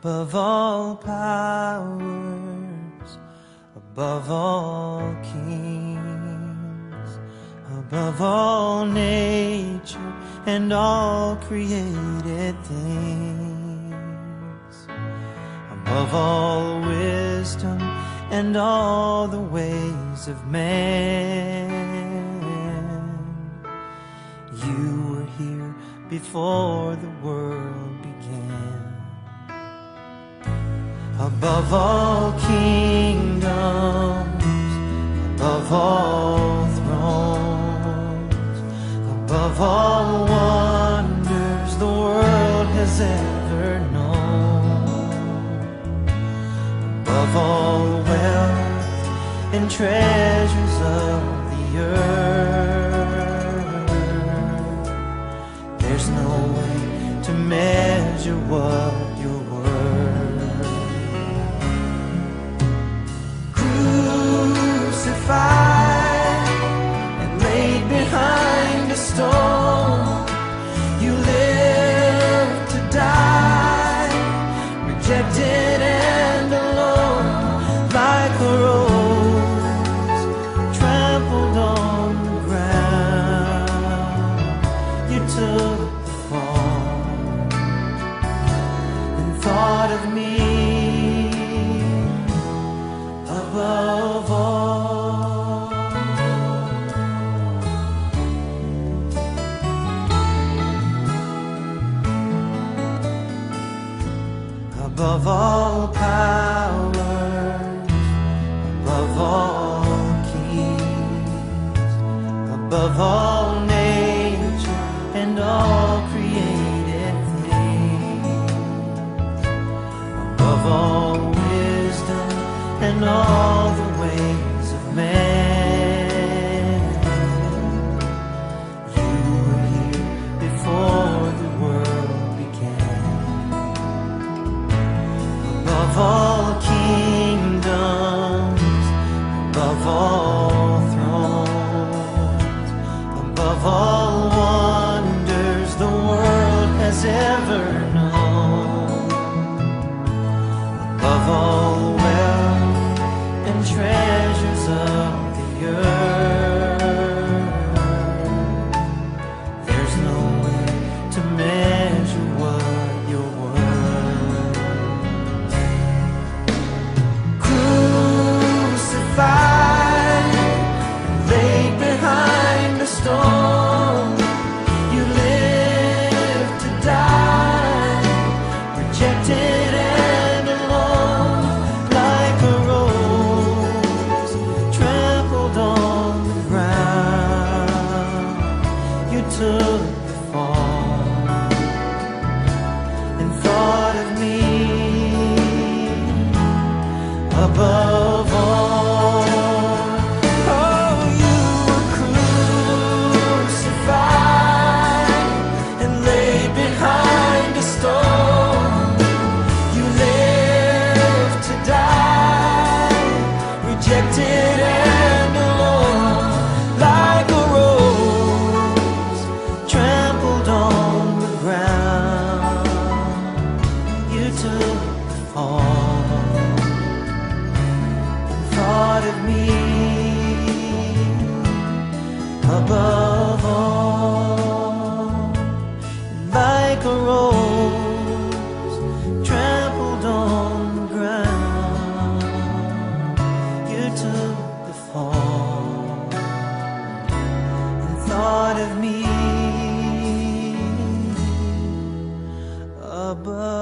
above all powers, above all kings, above all nature and all created things, above all wisdom and all the ways of man. You were here before the world began. Above all kingdoms, above all thrones, above all wonders the world has ever known, above all wealth and treasures of the earth, there's no way to measure what you're worth. Crucified and laid behind a stone, you lived to die, rejected and alone, like a rose trampled on the ground. You took the fall and thought of me above all. Above all powers, above all kings, above all nature and all created things, above all wisdom and all the ways of man. You were here before the world began. Above all kingdoms, above all thrones, above all wonders the world has ever known, above all wealth and treasures of the earth, there's no way to measure what you're worth. Crucified and laid behind a stone, you lived to die, rejected and alone, like a rose trampled on the ground. You took the fall and thought of me above all. Oh, you were crucified and laid behind a stone. You lived to die, rejected and alone, like a rose trampled on the ground. You took the fall, thought of me above all, like a rose trampled on the ground. You took the fall and thought of me above